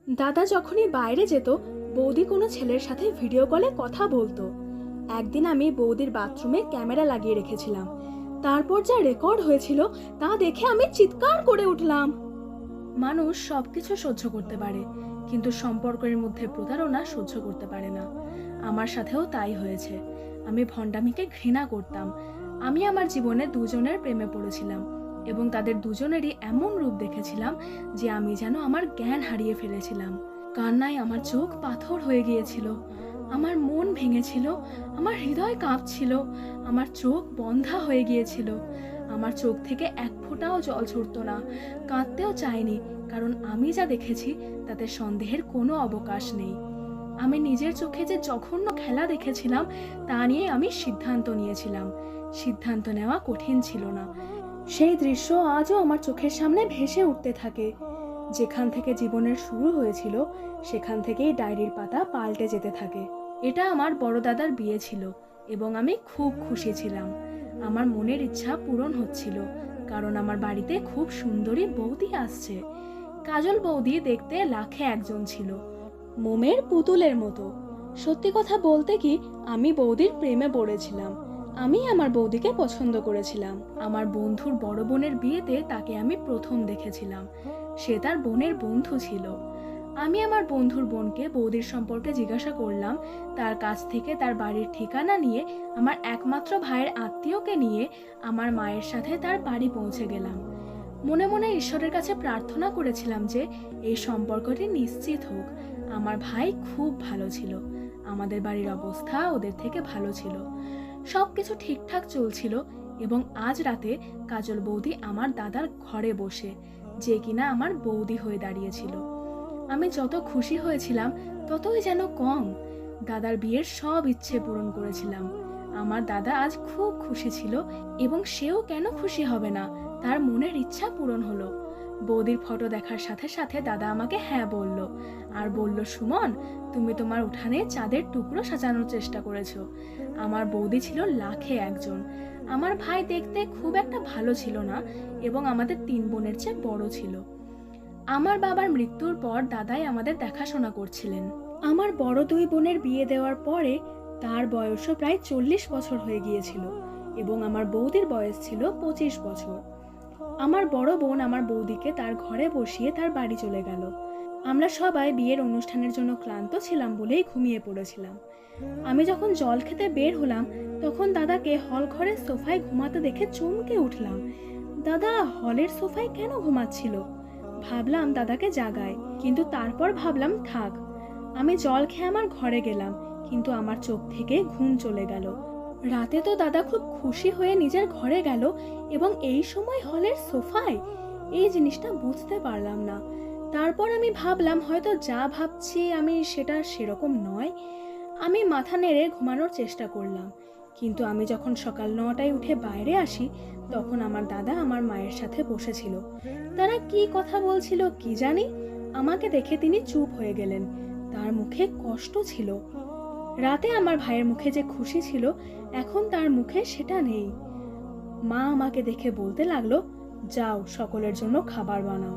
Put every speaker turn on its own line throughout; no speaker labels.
দাদা যখনই বাইরে যেত, বৌদি কোনো ছেলের সাথে ভিডিও কলে কথা বলতো। একদিন আমি বৌদির বাথরুমে ক্যামেরা লাগিয়ে রেখেছিলাম। তারপর যা রেকর্ড হয়েছিল তা দেখে আমি চিৎকার করে উঠলাম। মানুষ সবকিছু সহ্য করতে পারে, কিন্তু সম্পর্কের মধ্যে প্রতারণা সহ্য করতে পারে না। আমার সাথেও তাই হয়েছে। আমি ভণ্ডামিকে ঘৃণা করতাম। আমি আমার জীবনে দুজনের প্রেমে পড়েছিলাম এবং তাদের দুজনেরই এমন রূপ দেখেছিলাম যে আমি যেন আমার জ্ঞান হারিয়ে ফেলেছিলাম। কান্নায় আমার চোখ পাথর হয়ে গিয়েছিল, আমার মন ভেঙেছিল, আমার হৃদয় কাঁপছিল, আমার চোখ বন্ধা হয়ে গিয়েছিল। আমার চোখ থেকে এক ফোঁটাও জল ঝরতো না। কাঁদতেও চাইনি, কারণ আমি যা দেখেছি তাতে সন্দেহের কোনো অবকাশ নেই। আমি নিজের চোখে যে জঘন্য খেলা দেখেছিলাম তা নিয়ে আমি সিদ্ধান্ত নিয়েছিলাম। সিদ্ধান্ত নেওয়া কঠিন ছিল না। সেই দৃশ্য আজও আমার চোখের সামনে ভেসে উঠতে থাকে। যেখান থেকে জীবনের শুরু হয়েছিল সেখান থেকেই ডায়েরির পাতা পাল্টে যেতে থাকে। এটা আমার বড় দাদার বিয়ে ছিল এবং আমি খুব খুশি ছিলাম। আমার মনের ইচ্ছা পূরণ হচ্ছিল, কারণ আমার বাড়িতে খুব সুন্দরী বৌদি আসছে। কাজল বৌদি দেখতে লাখে একজন ছিল, মোমের পুতুলের মতো। সত্যি কথা বলতে কি, আমি বৌদির প্রেমে পড়েছিলাম। আমি আমার বৌদিকে পছন্দ করেছিলাম। আমার বন্ধুর বড় বোনের বিয়েতে তাকে আমি প্রথম দেখেছিলাম। সে তার বোনের বন্ধু ছিল। আমি আমার বন্ধুর বোনকে বৌদির সম্পর্কে জিজ্ঞাসা করলাম। তার কাছ থেকে তার বাড়ির ঠিকানা নিয়ে আমার একমাত্র ভাইয়ের আত্মীয়কে নিয়ে আমার মায়ের সাথে তার বাড়ি পৌঁছে গেলাম। মনে মনে ঈশ্বরের কাছে প্রার্থনা করেছিলাম যে এই সম্পর্কটি নিশ্চিত হোক। আমার ভাই খুব ভালো ছিল, আমাদের বাড়ির অবস্থা ওদের থেকে ভালো ছিল, সবকিছু ঠিকঠাক চলছিল। এবং আজ রাতে কাজল বৌদি আমার দাদার ঘরে বসে, যে কিনা আমার বৌদি হয়ে দাঁড়িয়েছিল। আমি যত খুশি হয়েছিলাম ততই যেন কম। দাদার বিয়ের সব ইচ্ছে পূরণ করেছিলাম। আমার দাদা আজ খুব খুশি ছিল এবং সেও কেন খুশি হবে না, তার মনের ইচ্ছা পূরণ হলো। বৌদির ফটো দেখার সাথে সাথে দাদা আমাকে হ্যাঁ বলল, আর বলল, সুমন, তুমি তোমার উঠানে চাঁদের টুকরো সাজানোর চেষ্টা করেছো। আমার বৌদি ছিল লাখে একজন। আমার ভাই দেখতে খুব একটা ভালো ছিল না এবং আমাদের 3 বোনের চেয়ে বড় ছিল। আমার বাবার মৃত্যুর পর দাদাই আমাদের দেখাশোনা করছিলেন। আমার বড় 2 বোনের বিয়ে দেওয়ার পরে তার বয়সও প্রায় 40 বছর হয়ে গিয়েছিল এবং আমার বৌদির বয়স ছিল 25 বছর। আমার বড় বোন আমার বৌদিকে তার ঘরে বসিয়ে তার বাড়ি চলে গেল। আমরা সবাই বিয়ের অনুষ্ঠানের জন্য ক্লান্ত ছিলাম বলেই ঘুমিয়ে পড়েছিলাম। আমি যখন জল খেতে বের হলাম তখন দাদাকে হল ঘরের সোফায় ঘুমাতে দেখে চমকে উঠলাম। দাদা হলের সোফায় কেন ঘুমাচ্ছিল? ভাবলাম দাদাকে জাগায়, কিন্তু তারপর ভাবলাম থাক। আমি জল খেয়ে আমার ঘরে গেলাম, কিন্তু আমার চোখ থেকে ঘুম চলে গেল। রাতে তো দাদা খুব খুশি হয়ে নিজের ঘরে গেল এবং এই সময় হলের সোফায়? এই জিনিসটা বুঝতে পারলাম না। তারপর আমি ভাবলাম হয়তো যা ভাবছি আমি সেটা সেরকম নয়। আমি মাথা নেড়ে ঘুমানোর চেষ্টা করলাম, কিন্তু আমি যখন সকাল 9টায় উঠে বাইরে আসি তখন আমার দাদা আমার মায়ের সাথে বসেছিল। তারা কি কথা বলছিল কি জানি। আমাকে দেখে তিনি চুপ হয়ে গেলেন। তার মুখে কষ্ট ছিল। রাতে আমার ভাইয়ের মুখে যে খুশি ছিল এখন তার মুখে সেটা নেই। মা আমাকে দেখে বলতে লাগলো, যাও সকলের জন্য খাবার বানাও।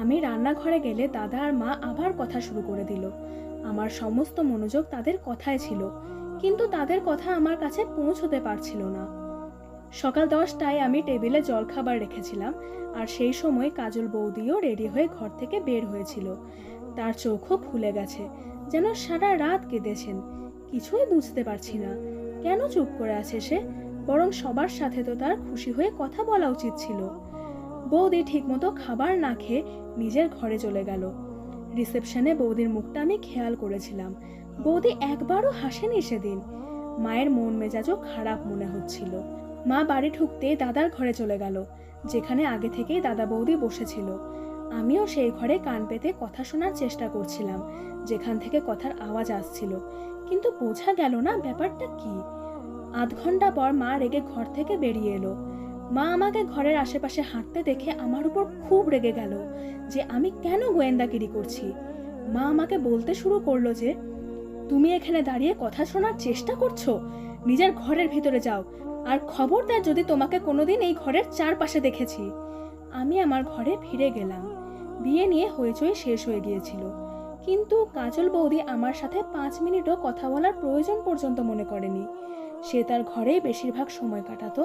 আমি রান্নাঘরে গেলে দাদা আর মা আবার কথা শুরু করে দিল। আমার সমস্ত মনোযোগ তাদের কথায় ছিল, কিন্তু তাদের কথা আমার কাছে পৌঁছতে পারছিল না। সকাল 10টায় আমি টেবিলে জলখাবার রেখেছিলাম, আর সেই সময় কাজল বৌদিও রেডি হয়ে ঘর থেকে বের হয়েছিল। তার চোখও ফুলে গেছে, যেন সারা রাত কেঁদেছেন। কিছুই বুঝতে পারছি না কেন চুপ করে আছে সে, বরং সবার সাথে তো তার খুশি হয়ে কথা বলা উচিত ছিল। বৌদি ঠিকমতো খাবার না খেয়ে নিজের ঘরে চলে গেল। রিসেপশনে বৌদির মুখটা আমি খেয়াল করেছিলাম। বৌদি একবারও হাসেনি সেদিন। মায়ের মন মেজাজও খারাপ মনে হচ্ছিল। মা বাড়ি ঢুকতে দাদার ঘরে চলে গেল, যেখানে আগে থেকেই দাদা বৌদি বসেছিল। আমিও সেই ঘরে কান পেতে কথা শোনার চেষ্টা করছিলাম, যেখান থেকে কথার আওয়াজ আসছিল, কিন্তু বোঝা গেল না ব্যাপারটা কি। আধ ঘন্টা পর মা রেগে ঘর থেকে বেরিয়ে এলো। মা আমাকে ঘরের আশেপাশে হাঁটতে দেখে আমার উপর খুব রেগে গেল যে আমি কেন গোয়েন্দাগিরি করছি। মা আমাকে বলতে শুরু করলো যে, তুমি এখানে দাঁড়িয়ে কথা শোনার চেষ্টা করছো? নিজের ঘরের ভিতরে যাও, আর খবরদার যদি তোমাকে কোনোদিন এই ঘরের চারপাশে দেখেছি। আমি আমার ঘরে ফিরে গেলাম। বিয়ে নিয়ে হইচই শেষ হয়ে গিয়েছিল। কিন্তু কাজল বৌদি আমার সাথে 5 মিনিটও কথা বলার প্রয়োজন পর্যন্ত মনে করেনি। সে তার ঘরেই বেশিরভাগ সময় কাটাতো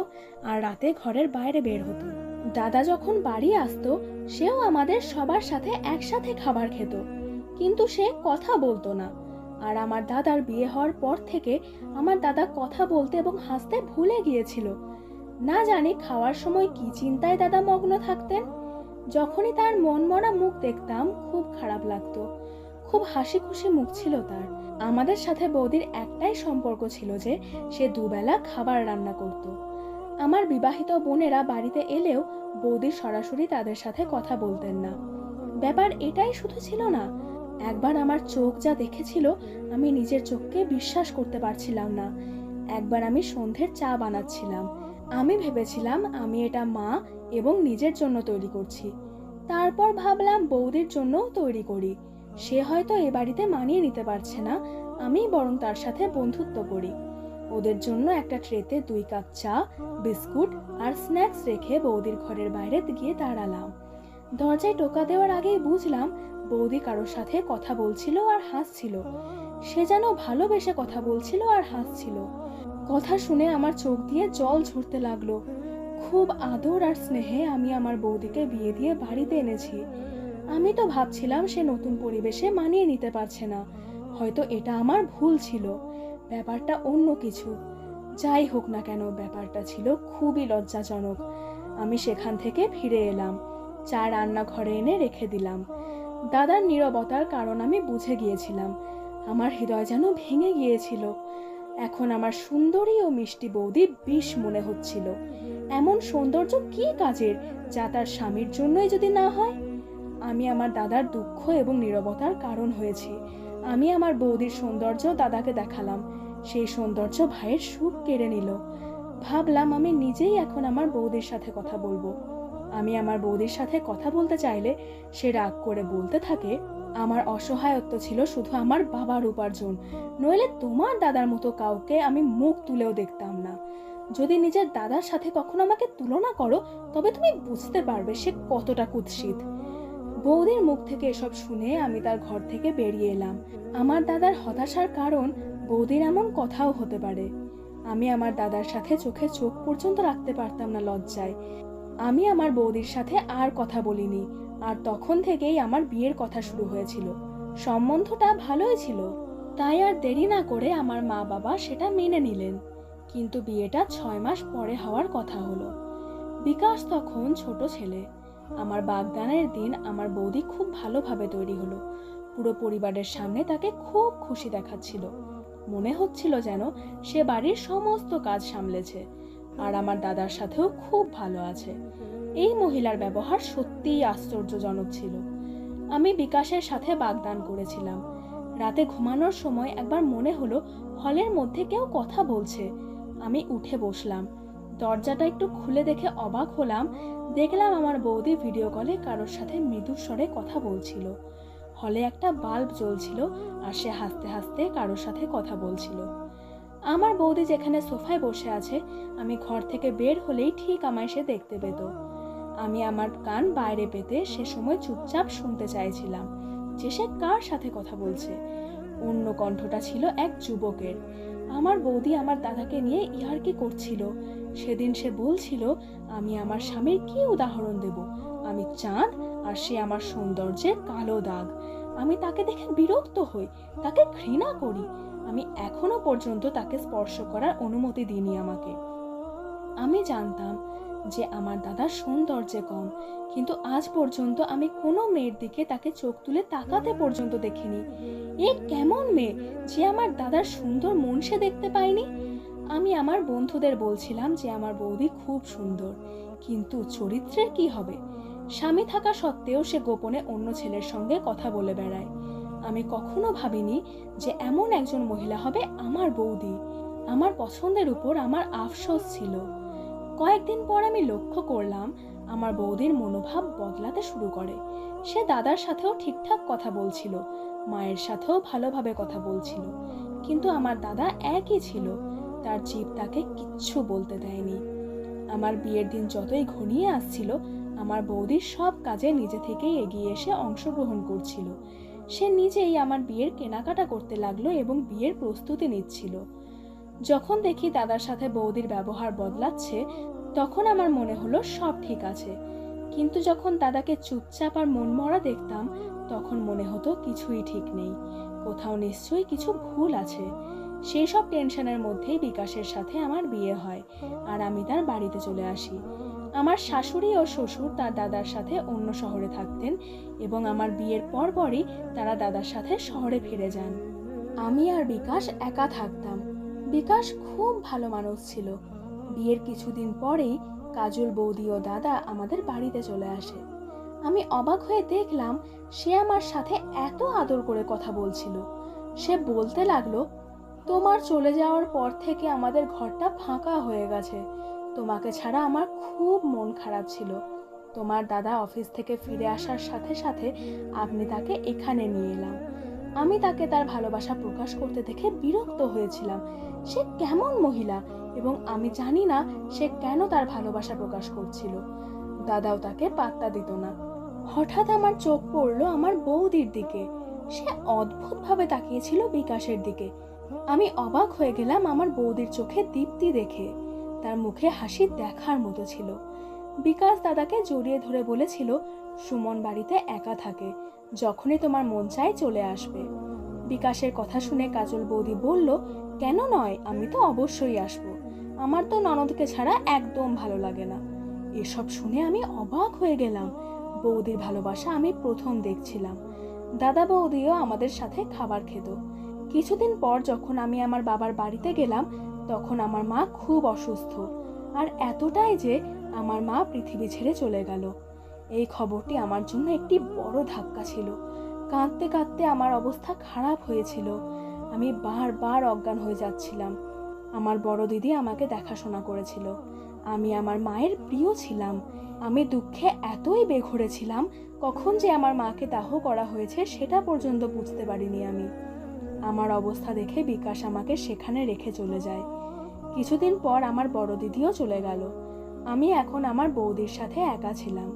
আর রাতে ঘরের বাইরে বের হতো। দাদা যখন বাড়ি আসতো সেও আমাদের সবার সাথে একসাথে খাবার খেত, কিন্তু সে কথা বলতো না। আর আমার দাদার বিয়ে হওয়ার পর থেকে আমার দাদা কথা বলতে এবং হাসতে ভুলে গিয়েছিল। না জানি খাওয়ার সময় কি চিন্তায় দাদা মগ্ন থাকতেন। যখনই তার মনমরা মুখ দেখতাম খুব খারাপ লাগতো। খুব হাসি খুশি মুখ ছিল তার। আমাদের সাথে বৌদির একটাই সম্পর্ক ছিল যে সে দুবেলা খাবার রান্না করত। আমার বিবাহিত বোনেরা বাড়িতে এলেও বৌদি সরাসরি তাদের সাথে কথা বলতেন না। ব্যাপার এটাই শুধু ছিল না, একবার আমার চোখ যা দেখেছিল আমি নিজের চোখকে বিশ্বাস করতে পারছিলাম না। একবার আমি সন্ধ্যের চা বানাচ্ছিলাম। আমি ভেবেছিলাম আমি এটা মা এবং নিজের জন্য তৈরি করছি। তারপর ভাবলাম বৌদির জন্যও তৈরি করি। সে হয়তো এ বাড়িতে মানিয়ে নিতে পারছে না, আমি বরং তার সাথে বন্ধুত্ব করি। ওদের জন্য একটা ট্রেতে 2 কাপ চা, বিস্কুট আর স্ন্যাক্স রেখে বৌদির ঘরের বাইরে গিয়ে দাঁড়ালাম। দরজায় টোকা দেওয়ার আগেই বুঝলাম বৌদি কারোর সাথে কথা বলছিল আর হাসছিল। সে যেন ভালোবেসে কথা বলছিল আর হাসছিল। কথা শুনে আমার চোখ দিয়ে জল ঝরতে লাগলো। খুব আদর আর স্নেহে আমি আমার বৌদিকে বিয়ে দিয়ে বাড়িতে এনেছি। আমি তো ভাবছিলাম সে নতুন পরিবেশে মানিয়ে নিতে পারছে না। হয়তো এটা আমার ভুল ছিল, ব্যাপারটা অন্য কিছু। যাই হোক না কেন, ব্যাপারটা ছিল খুবই লজ্জাজনক। আমি সেখান থেকে ফিরে এলাম, চা রান্নাঘরে এনে রেখে দিলাম। দাদার নীরবতার কারণ আমি বুঝে গিয়েছিলাম। আমার হৃদয় যেন ভেঙে গিয়েছিল। এখন আমার সুন্দরী ও মিষ্টি বৌদি বিষ মনে হচ্ছিল। এমন সৌন্দর্য কি কাজের যা তার স্বামীর জন্যই যদি না হয়? আমি আমার দাদার দুঃখ এবং নীরবতার কারণ হয়েছি। আমি আমার বৌদির সৌন্দর্য দাদাকে দেখালাম। সেই সৌন্দর্য ভাইয়ের সুখ কেড়ে নিল। ভাবলাম আমি নিজেই এখন আমার বৌদির সাথে কথা বলবো। আমি আমার বৌদির সাথে কথা বলতে চাইলে সে রাগ করে বলতে থাকে, আমার অসহায়ত্ব ছিল শুধু আমার বাবার উপার্জন, নইলে তোমার দাদার মতো কাউকে আমি মুখ তুলেও দেখতাম না। যদি নিজের দাদার সাথে কখনো আমাকে তুলনা করো তবে তুমি বুঝতে পারবে সে কতটা কুৎসিত। বৌদির মুখ থেকে এসব শুনে আমি তার ঘর থেকে বেরিয়ে এলাম। আমার দাদার হতাশার কারণ বৌদির এমন কথাও হতে পারে। আমি আমার দাদার সাথে চোখে চোখ পর্যন্ত রাখতে পারতাম না লজ্জায়। আমি আমার বৌদির সাথে আর কথা বলিনি। আর তখন থেকেই আমার বিয়ের কথা শুরু হয়েছিল। সম্বন্ধটা ভালোই ছিল, তাই আর দেরি না করে আমার মা বাবা সেটা মেনে নিলেন। কিন্তু বিয়েটা 6 মাস পরে হওয়ার কথা হলো। বিকাশ তখন ছোট ছেলে। আমার বাগদানের দিন আমার বৌদি খুব ভালোভাবে তৈরি হলো। পুরো পরিবারের সামনে তাকে খুব খুশি দেখাচ্ছিল। মনে হচ্ছিল যেন সে বাড়ির সমস্ত কাজ সামলেছে আর আমার দাদার সাথেও খুব ভালো আছে। এই মহিলার ব্যবহার সত্যিই আশ্চর্যজনক ছিল। আমি বিকাশের সাথে বাগদান করেছিলাম। রাতে ঘুমানোর সময় একবার মনে হলো হলের মধ্যে কেউ কথা বলছে। আমি উঠে বসলাম। দরজাটা একটু খুলে দেখে অবাক হলাম। দেখলাম আমার বৌদি ভিডিও কলে কারোর সাথে মৃদু স্বরে কথা বলছিল। হলে একটা বাল্ব জ্বলছিল আর সে হাসতে হাসতে কারোর সাথে কথা বলছিল। আমার বৌদি যেখানে সোফায় বসে আছে, আমি ঘর থেকে বের হলেই ঠিক আমায় সে দেখতে পেত। আমি আমার কান বাইরে পেতে সে সময় চুপচাপ শুনতে চাইছিলাম যে সে কার সাথে কথা বলছে। অন্য কণ্ঠটা ছিল এক যুবকের। আমার বৌদি আমার দাদাকে নিয়ে ইয়ার্কি করছিল। সেদিন সে বলছিল, আমি আমার স্বামীর কি উদাহরণ দেব? আমি চাঁদ আর সে আমার সৌন্দর্যের কালো দাগ। আমি তাকে দেখে বিরক্ত হই, তাকে ঘৃণা করি। আমি এখনো পর্যন্ত তাকে স্পর্শ করার অনুমতি দিইনি আমাকে। আমি জানতাম যে আমার দাদার সৌন্দর্যে কম, কিন্তু আজ পর্যন্ত আমি কোনো মেয়ের দিকে তাকে চোখ তুলে তাকাতে পর্যন্ত দেখিনি। এ কেমন মেয়ে যে আমার দাদার সুন্দর মন সে দেখতে পায়নি? আমি আমার বন্ধুদের বলছিলাম যে আমার বৌদি খুব সুন্দর, কিন্তু চরিত্রের কি হবে? স্বামী থাকা সত্ত্বেও সে গোপনে অন্য ছেলের সঙ্গে কথা বলে বেড়ায়। আমি কখনো ভাবিনি যে এমন একজন মহিলা হবে আমার বৌদি। আমার পছন্দের উপর আমার আফসোস ছিল। কয়েকদিন পর আমি লক্ষ্য করলাম আমার বৌদির মনোভাব বদলাতে শুরু করে। সে দাদার সাথেও ঠিকঠাক কথা বলছিল, মায়ের সাথেও ভালোভাবে কথা বলছিল, কিন্তু আমার দাদা একই ছিল। তার জিভ তাকে কিচ্ছু বলতে দেয়নি। আমার বিয়ের দিন যতই ঘনিয়ে আসছিল আমার বৌদির সব কাজে নিজে থেকেই এগিয়ে এসে অংশগ্রহণ করছিল। সে নিজেই আমার বিয়ের কেনাকাটা করতে লাগলো এবং বিয়ের প্রস্তুতি নিচ্ছিল। যখন দেখি দাদার সাথে বৌদির ব্যবহার বদলাচ্ছে, তখন আমার মনে হলো সব ঠিক আছে। কিন্তু যখন দাদাকে চুপচাপ আর মনমরা দেখতাম, তখন মনে হতো কিছুই ঠিক নেই, কোথাও নিশ্চয়ই কিছু ভুল আছে। সেই সব টেনশনের মধ্যেই বিকাশের সাথে আমার বিয়ে হয় আর আমি তার বাড়িতে চলে আসি। আমার শাশুড়ি ও শ্বশুর তার দাদার সাথে অন্য শহরে থাকতেন এবং আমার বিয়ের পরপরই তারা দাদার সাথে শহরে ফিরে যান। আমি আর বিকাশ একা থাকতাম। বিকাশ খুব ভালো মানুষ ছিল। বিয়ের কিছুদিন পরেই কাজল বৌদি ও দাদা আমাদের বাড়িতে চলে আসে। আমি অবাক হয়ে দেখলাম সে আমার সাথে এত আদর করে কথা বলছিল। সে বলতে লাগলো, তোমার চলে যাওয়ার পর থেকে আমাদের ঘরটা ফাঁকা হয়ে গেছে। তোমাকে ছাড়া আমার খুব মন খারাপ ছিল। তোমার দাদা অফিস থেকে ফিরে আসার সাথে সাথে আপনি তাকে এখানে নিয়ে এলাম। আমি তাকে তার ভালোবাসা প্রকাশ করতে দেখে বিরক্ত হয়েছিলাম। সে কেমন মহিলা এবং আমি জানি না সে কেন তার ভালোবাসা প্রকাশ করছিল। দাদাও তাকে পাত্তা দিত না। হঠাৎ আমার চোখ পড়লো আমার বৌদির দিকে। সে অদ্ভুতভাবে তাকিয়েছিল বিকাশের দিকে। আমি অবাক হয়ে গেলাম আমার বৌদির চোখে দীপ্তি দেখে। তার মুখে হাসি দেখার মতো ছিল। বিকাশ দাদাকে জড়িয়ে ধরে বলেছিল, সুমন বাড়িতে একা থাকে, যখনই তোমার মন চায় চলে আসবে। বিকাশের কথা শুনে কাজল বৌদি বলল, কেন নয়, আমি তো অবশ্যই আসবো। আমার তো ননদকে ছাড়া একদম ভালো লাগে না। এসব শুনে আমি অবাক হয়ে গেলাম। বৌদির ভালোবাসা আমি প্রথম দেখছিলাম। দাদা বৌদিও আমাদের সাথে খাবার খেত। কিছুদিন পর যখন আমি আমার বাবার বাড়িতে গেলাম, তখন আমার মা খুব অসুস্থ, আর এতটাই যে আমার মা পৃথিবী ছেড়ে চলে গেল। এই খবরটি আমার জন্য একটি বড় ধাক্কা ছিল। কাঁদতে কাঁদতে আমার অবস্থা খারাপ হয়েছিল। আমি বারবার অজ্ঞান হয়ে যাচ্ছিলাম। আমার বড় দিদি আমাকে দেখাশোনা করেছিল। আমি আমার মায়ের প্রিয় ছিলাম। আমি দুঃখে এতই বেঘরে ছিলাম, কখন যে আমার মাকে দাহ করা হয়েছে সেটা পর্যন্ত বুঝতে পারিনি আমি। আমার অবস্থা দেখে বিকাশ আমাকে সেখানে রেখে চলে যায়। কিছুদিন পর আমার বড় দিদিও চলে গেল। আমি এখন আমার বৌদির সাথে একা ছিলাম।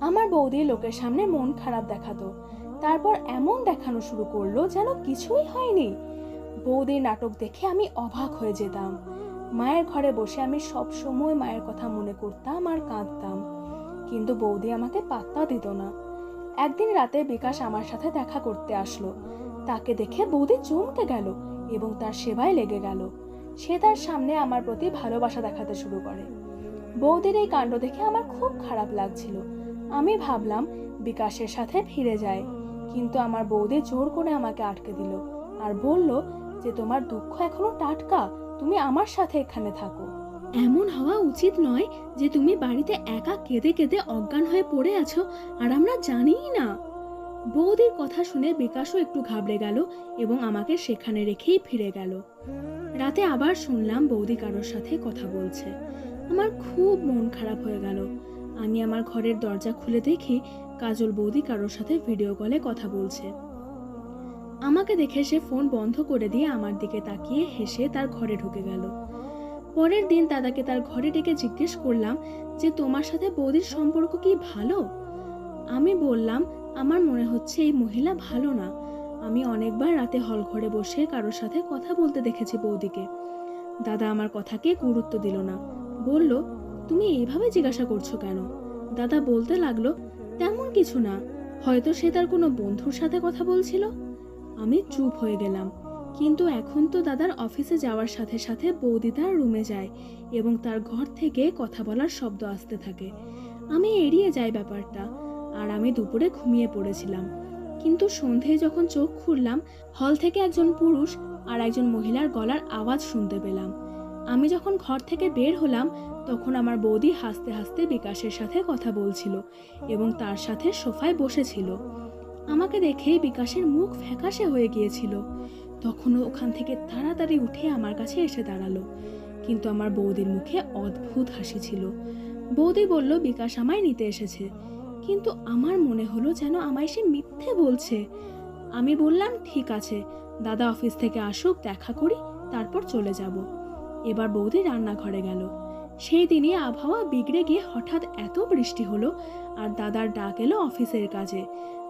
আমার বৌদি লোকের সামনে মন খারাপ দেখাতো, তারপর এমন দেখানো শুরু করলো যেন কিছুই হয়নি। বৌদির নাটক দেখে আমি অবাক হয়ে যেতাম। মায়ের ঘরে বসে আমি সব সময় মায়ের কথা মনে করতাম আর কাঁদতাম, কিন্তু বৌদি আমাকে পাত্তা দিত না। একদিন রাতে বিকাশ আমার সাথে দেখা করতে আসলো। তাকে দেখে বৌদি চমকে গেল এবং তার সেবায় লেগে গেল। সে তার সামনে আমার প্রতি ভালোবাসা দেখাতে শুরু করে। বৌদির এই কাণ্ড দেখে আমার খুব খারাপ লাগছিল। আমি ভাবলাম বিকাশের সাথে ফিরে যায়, কিন্তু আমার বৌদি জোর করে আমাকে আটকে দিল আর বলল যে তোমার দুঃখ এখনো টাটকা, তুমি আমার সাথে এখানে থাকো। এমন হওয়া উচিত নয় যে তুমি বাড়িতে একা কেঁদে কেঁদে অজ্ঞান হয়ে পড়ে আছো আর আমরা জানিই না। বৌদির কথা শুনে বিকাশও একটু ঘাবড়ে গেল এবং আমাকে সেখানে রেখেই ফিরে গেল। রাতে আবার শুনলাম বৌদি কারোর সাথে কথা বলছে। আমার খুব মন খারাপ হয়ে গেল। আমি আমার ঘরের দরজা খুলে দেখি কাজল বৌদি কারোর সাথে ভিডিও কলে কথা বলছে। আমাকে দেখে সে ফোন বন্ধ করে দিয়ে আমার দিকে তাকিয়ে হেসে তার ঘরে ঢুকে গেল। পরের দিন দাদাকে তার ঘরে ডেকে জিজ্ঞেস করলাম যে তোমার সাথে বৌদির সম্পর্ক কি ভালো? আমি বললাম, আমার মনে হচ্ছে এই মহিলা ভালো না। আমি অনেকবার রাতে হল ঘরে বসে কারোর সাথে কথা বলতে দেখেছি বৌদিকে। দাদা আমার কথাকে গুরুত্ব দিল না, বলল, তুমি এইভাবে জিজ্ঞাসা করছো কেন? দাদা বলতে লাগলো, তেমন কিছু না, হয়তো সে তার কোনো বন্ধুর সাথে কথা বলছিল। আমি চুপ হয়ে গেলাম। কিন্তু এখন তো দাদার অফিসে যাওয়ার সাথে সাথে বৌদি তার রুমে যায় এবং তার ঘর থেকে কথা বলার শব্দ আসতে থাকে। আমি এড়িয়ে যাই ব্যাপারটা, আর আমি দুপুরে ঘুমিয়ে পড়েছিলাম। কিন্তু সন্ধ্যায় যখন চোখ খুললাম, হল থেকে একজন পুরুষ আর একজন মহিলার গলার আওয়াজ শুনতে পেলাম। আমি যখন ঘর থেকে বের হলাম, তখন আমার বৌদি হাসতে হাসতে বিকাশের সাথে কথা বলছিল এবং তার সাথে সোফায় বসেছিল। আমাকে দেখেই বিকাশের মুখ ফ্যাকাশে হয়ে গিয়েছিল। তখনও ওখান থেকে তাড়াতাড়ি উঠে আমার কাছে এসে দাঁড়ালো, কিন্তু আমার বৌদির মুখে অদ্ভুত হাসি ছিল। বৌদি বলল বিকাশ আমায় নিতে এসেছে, কিন্তু আমার মনে হলো যেন আমায় সে মিথ্যে বলছে। আমি বললাম, ঠিক আছে, দাদা অফিস থেকে আসুক, দেখা করি, তারপর চলে যাব। এবার বৌদি রান্নাঘরে গেল। সেই দিনই আবহাওয়া বিগড়ে গিয়ে হঠাৎ এত বৃষ্টি হলো আর দাদার ডাক এলো অফিসের কাজে।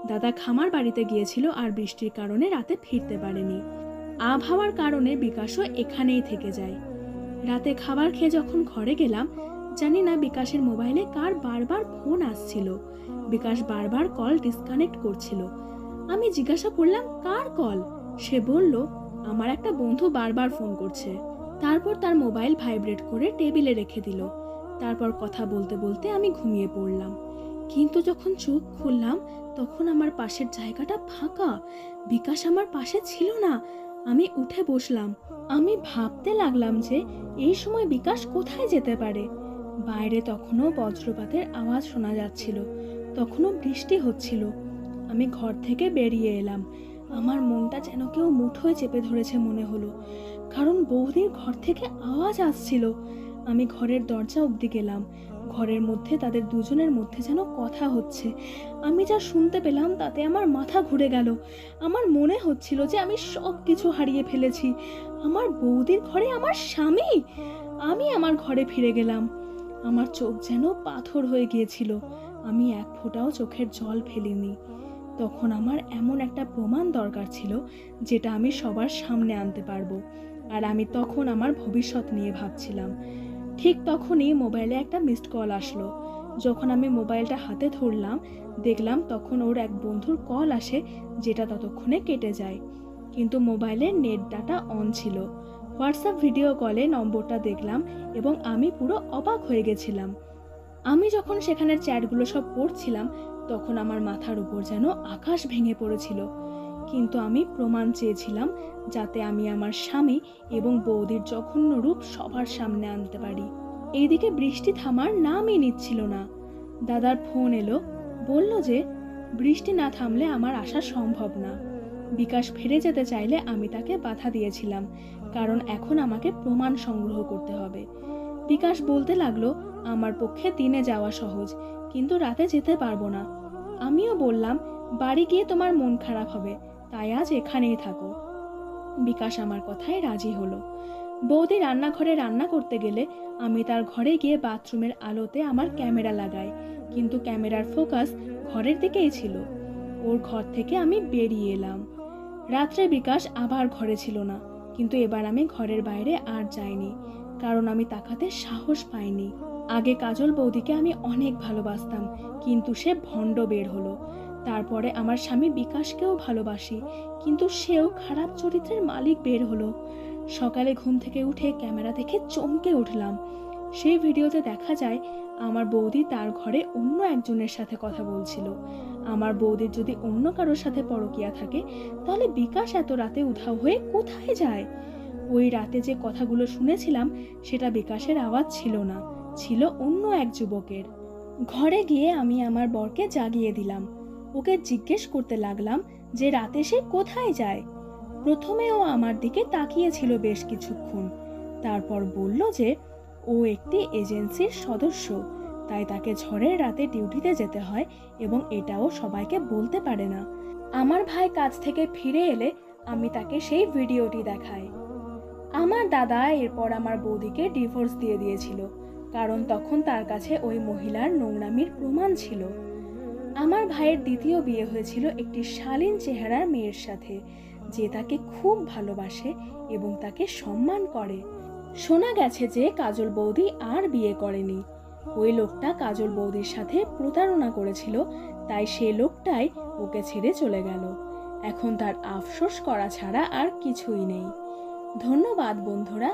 দাদা খামার বাড়িতে গিয়েছিল আর বৃষ্টির কারণে রাতে ফিরতে পারেনি। আবহাওয়ার কারণে বিকাশও এখানেই থেকে যায়। রাতে খাবার খেয়ে যখন ঘরে গেলাম, জানি না বিকাশের মোবাইলে কার বারবার ফোন আসছিল। বিকাশ বারবার কল ডিসকানেক্ট করছিল। আমি জিজ্ঞাসা করলাম কার কল। সে বলল আমার একটা বন্ধু বারবার ফোন করছে। তারপর তার মোবাইল ভাইব্রেট করে টেবিলে রেখে দিল। তারপর কথা বলতে বলতে আমি ঘুমিয়ে পড়লাম। কিন্তু যখন চোখ খুললাম তখন আমার পাশের জায়গাটা ফাঁকা। বিকাশ আমার পাশে ছিল না। আমি উঠে বসলাম। আমি ভাবতে লাগলাম যে এই সময় বিকাশ কোথায় যেতে পারে। বাইরে তখনও বজ্রপাতের আওয়াজ শোনা যাচ্ছিল, তখনও বৃষ্টি হচ্ছিল। আমি ঘর থেকে বেরিয়ে এলাম। আমার মনটা যেন কেউ মুঠোয় চেপে ধরেছে মনে হলো, কারণ বৌদির ঘর থেকে আওয়াজ আসছিল। আমি ঘরের দরজা অবধি গেলাম। ঘরের মধ্যে তাদের দুজনের মধ্যে যেন কথা হচ্ছে। আমি যা শুনতে পেলাম তাতে আমার মাথা ঘুরে গেল। আমার মনে হচ্ছিল যে আমি সব কিছু হারিয়ে ফেলেছি। আমার বৌদির ঘরে আমার স্বামী। আমি আমার ঘরে ফিরে গেলাম। আমার চোখ যেন পাথর হয়ে গিয়েছিল। আমি এক ফোঁটাও চোখের জল ফেলিনি। তখন আমার এমন একটা প্রমাণ দরকার ছিল যেটা আমি সবার সামনে আনতে পারবো। আর আমি তখন আমার ভবিষ্যৎ নিয়ে ভাবছিলাম। ঠিক তখনই মোবাইলে একটা মিসড কল আসলো। যখন আমি মোবাইলটা হাতে ধরলাম, দেখলাম তখন ওর এক বন্ধুর কল আসে, যেটা ততক্ষণে কেটে যায়। কিন্তু মোবাইলের নেট ডাটা অন ছিল। হোয়াটসঅ্যাপ ভিডিও কলে নম্বরটা দেখলাম এবং আমি পুরো অবাক হয়ে গেছিলাম। আমি যখন সেখানের চ্যাটগুলো সব পড়ছিলাম তখন আমার মাথার উপর যেন আকাশ ভেঙে পড়েছিল। কিন্তু আমি প্রমাণ চেয়েছিলাম যাতে আমি আমার স্বামী এবং বৌদির জঘন্য রূপ সবার সামনে আনতে পারি। এইদিকে বৃষ্টি থামার নামই নিচ্ছিল না। দাদার ফোন এলো, বলল যে বৃষ্টি না থামলে আমার আসা সম্ভব না। বিকাশ ফিরে যেতে চাইলে আমি তাকে বাধা দিয়েছিলাম, কারণ এখন আমাকে প্রমাণ সংগ্রহ করতে হবে। বিকাশ বলতে লাগলো আমার পক্ষে দিনে যাওয়া সহজ, কিন্তু রাতে যেতে পারবো না। আমিও বললাম বাড়ি গিয়ে তোমার মন খারাপ হবে, তাই আজ এখানেই থাকো। বিকাশ আমার কথায় রাজি হলো। বৌদি রান্নাঘরে রান্না করতে গেলে আমি তার ঘরে গিয়ে বাথরুমের আলোতে আমার ক্যামেরা লাগাই, কিন্তু ক্যামেরার ফোকাস ঘরের দিকেই ছিল। ওর ঘর থেকে আমি বেরিয়ে এলাম। রাত্রে বিকাশ আবার ঘরে ছিল না, কিন্তু এবার আমি ঘরের বাইরে আর যাইনি, কারণ আমি তাকাতে সাহস পাইনি। আগে কাজল বৌদিকে আমি অনেক ভালোবাসতাম, কিন্তু সে ভণ্ড বের হলো। তারপরে আমার স্বামী বিকাশকেও ভালোবাসি, কিন্তু সেও খারাপ চরিত্রের মালিক বের হলো। সকালে ঘুম থেকে উঠে ক্যামেরা দেখে চমকে উঠলাম। সেই ভিডিওতে দেখা যায় আমার বৌদি তার ঘরে অন্য একজনের সাথে কথা বলছিল। আমার বৌদির যদি অন্য কারোর সাথে পরকীয়া থাকে, তাহলে বিকাশ এত রাতে উধাও হয়ে কোথায় যায়? ওই রাতে যে কথাগুলো শুনেছিলাম সেটা বিকাশের আওয়াজ ছিল না, ছিল অন্য এক যুবকের। ঘরে গিয়ে আমি আমার বরকে জাগিয়ে দিলাম। ওকে জিজ্ঞেস করতে লাগলাম যে রাতে সে কোথায় যায়। প্রথমে ও আমার দিকে তাকিয়েছিল বেশ কিছুক্ষণ, তারপর বলল যে ও একটি এজেন্সির সদস্য, তাই তাকে ঝড়ের রাতে ডিউটিতে যেতে হয় এবং এটাও সবাইকে বলতে পারে না। আমার ভাই কাজ থেকে ফিরে এলে আমি তাকে সেই ভিডিওটি দেখাই। আমার দাদা এরপর আমার বৌদিকে ডিভোর্স দিয়ে দিয়েছিল, কারণ তখন তার কাছে ওই মহিলার নোংরামির প্রমাণ ছিল। আমার ভাইয়ের দ্বিতীয় বিয়ে হয়েছিল একটি শালীন চেহারার মেয়ের সাথে, যে তাকে খুব ভালোবাসে এবং তাকে সম্মান করে। শোনা গেছে যে কাজল বৌদি আর বিয়ে করেনি। ওই লোকটা কাজল বৌদির সাথে প্রতারণা করেছিল, তাই সে লোকটাই ওকে ছেড়ে চলে গেল। এখন তার আফসোস করা ছাড়া আর কিছুই নেই। ধন্যবাদ বন্ধুরা।